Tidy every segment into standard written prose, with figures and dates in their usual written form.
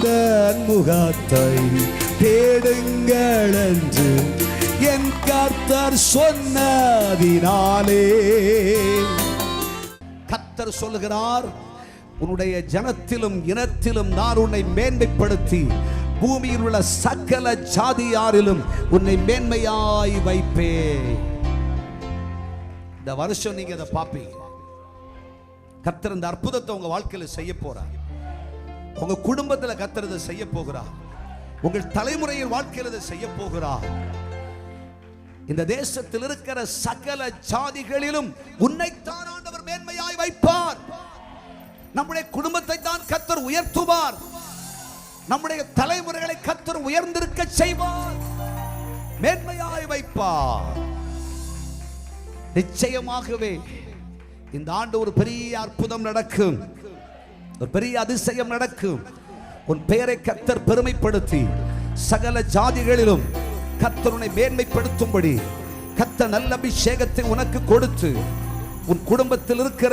எந்த முகத்தை தேடுங்கள் என்று என் கர்த்தர் சொன்னதினாலே. கர்த்தர் சொல்லுகிறார், உன்னுடைய ஜனத்திலும் இனத்திலும் நான் உன்னை மேன்மைப்படுத்தி பூமியில் உள்ள சகல ஜாதியாரிலும் உன்னை மேன்மையாய் வைப்பேன். இந்த வருஷம் நீங்க அதை பார்ப்பீங்க. கர்த்தர் இந்த அற்புதத்தை உங்க வாழ்க்கையில செய்ய போறார். உங்க குடும்பத்தில் கர்த்தர் இதை செய்ய போகிறார். உங்கள் தலைமுறையின் வாழ்க்கையில் இதை செய்ய போகிறார். இந்த தேசத்தில் இருக்கிற சகல ஜாதிகளிலும் உன்னைத்தான் ஆண்டவர் மேன்மையாய் வைப்பார். நம்முடைய குடும்பத்தை தான் கர்த்தர் உயர்த்துவார். நம்முடைய தலைமுறைகளை கர்த்தர் உயர்ந்திருக்க செய்வார், மேன்மையாய் வைப்பார். நிச்சயமாகவே இந்த ஆண்டு ஒரு பெரிய அற்புதம் நடக்கும், ஒரு பெரிய அதிசயம் நடக்கும். உன் பெயரை கர்த்தர் பெருமைப்படுத்தி சகல ஜாதிகளிலும் கர்த்தர் உன்னை மேன்மைப்படுத்தும்படி கர்த்தர் நல்ல அபிஷேகத்தை உனக்கு கொடுத்து உன் குடும்பத்தில் இருக்கிற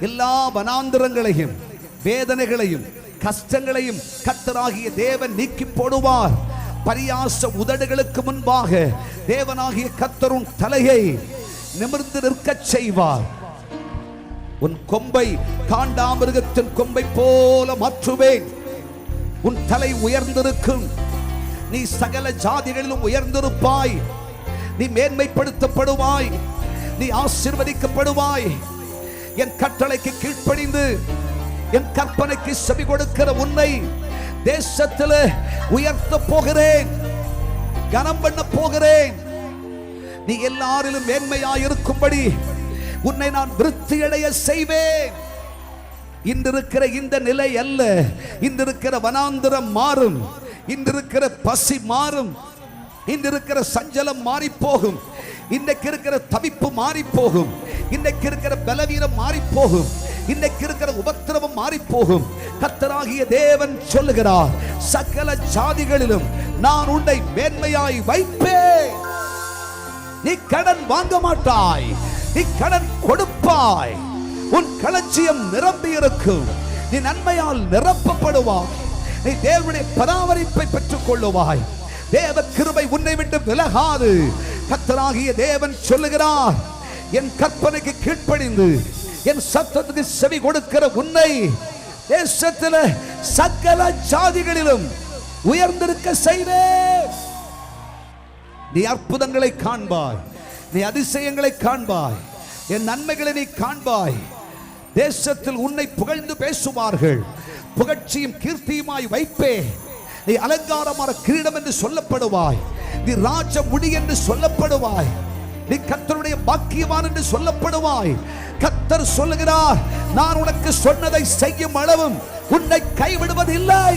எல்லா வனாந்திரங்களையும் வேதனைகளையும் கஷ்டங்களையும் கர்த்தராகிய தேவன் நீக்கி போடுவார். பரியாச உதடுகளுக்கு முன்பாக தேவனாகிய கர்த்தர் உன் தலையை நிமிர்ந்து நிற்க செய்வார். உன் கொம்பை காண்டாமிருகத்தின் கொம்பை போல மாற்றுவேன். உன் தலை உயர்ந்திருக்கும். நீ சகல ஜாதிகளிலும் உயர்ந்திருப்பாய். நீ மேன்மைப்படுத்தப்படுவாய். நீ ஆசீர்வதிக்கப்படுவாய். என் கட்டளைக்கு கீழ்ப்படிந்து என் கற்பனைக்கு செவி கொடுக்கிற உன்னை தேசத்தில் உயர்த்த போகிறேன், கனம் பண்ண போகிறேன். நீ எல்லாரிலும் மேன்மையாயிருக்கும்படி உன்னை நான் விருத்தியடைய செய்வேன். இன்றிருக்கிற இந்த நிலை அல்ல, இன்றிருக்கிற வனாந்திரம் மாறும், இன்றிருக்கிற பசி மாறும், இன்றிருக்கிற சஞ்சலம் மாறி போகும், இன்னைக்கு இருக்கிற தவிப்பு மாறி போகும், இன்னைக்கு இருக்கிற பலவீனம் மாறி போகும், இன்னைக்கு இருக்கிற உபத்திரவம் மாறி போகும். கர்த்தராகிய தேவன் சொல்லுகிறார், சகல ஜாதிகளிலும் நான் உன்னை மேன்மையாய் வைப்பேன். நீ கடன் வாங்க மாட்டாய், நீ கடன் கொடுப்பாய். உன் களஞ்சியம் நிரம்பி இருக்கும். நீ நன்மையால் நிரப்பப்படுவாய். நீ தேவனுடைய பராமரிப்பை பெற்றுக் கொள்ளுவாய். தேவ கிருபை உன்னை விட்டு விலகாது. கர்த்தராகிய தேவன் சொல்லுகிறார், என் கற்பனைக்கு கீழ்ப்படிந்து என் சத்தத்துக்கு செவி கொடுக்கிற உன்னை தேசத்தில் சகல ஜாதிகளிலும் உயர்ந்திருக்க செய்வேன். நீ அற்புதங்களை காண்பாய், நீ அதிசயங்களை காண்பாய், என் நன்மைகளை நீ காண்பாய். தேசத்தில் உன்னை புகழ்ந்து பேசுவார்கள். புகழ்ச்சியும் கீர்த்தியுமாய் வைப்பே. நீ அலங்காரமான கிரீடம் என்று சொல்லப்படுவாய். நீ ராஜ முடி என்று சொல்லப்படுவாய். நீ கர்த்தருடைய பாக்கியவான் என்று சொல்லப்படுவாய். கர்த்தர் சொல்லுகிறார், நான் உனக்கு சொன்னதை செய்யும் அளவும் உன்னை கைவிடுவதில்லை.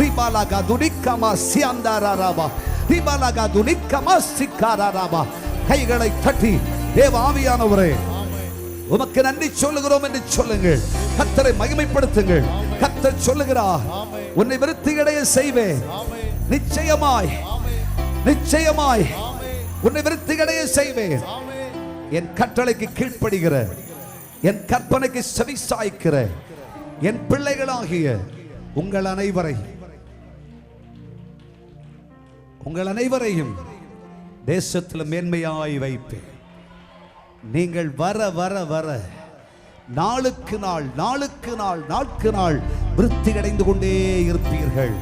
ரிபாலகா துனிக்கமா சியாந்தாராராபா, ரிபாலகா துனிக்கமா சிக்காராராபா. கைகளை தட்டி தேவ ஆவியானவரே உமக்கு நன்றி சொல்லுகிறோம் என்று சொல்லுங்கள். கர்த்தரை மகிமைப்படுத்துங்கள். கர்த்தர் சொல்லுகிறார், உன்னை விருத்தியடைய செய்வேன். நிச்சயமாய் நிச்சயமாய் உன்னை விருத்தியடைய செய்வேன். என் கட்டளைக்கு கீழ்ப்படுகிற, என் கற்பனைக்கு செவி சாய்க்கிற என் பிள்ளைகளாகிய உங்கள் அனைவரையும் தேசத்தில் மேன்மையாய் வைப்பேன். நீங்கள் வர வர வர நாளுக்கு நாள் நாளுக்கு நாள் நாட்கு நாள் விருத்தி அடைந்து கொண்டே இருப்பீர்கள்.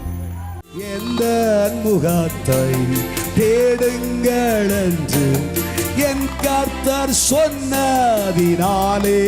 எந்த முகத்தை தேடுங்கள் என்று என் கர்த்தர் சொன்னதினாலே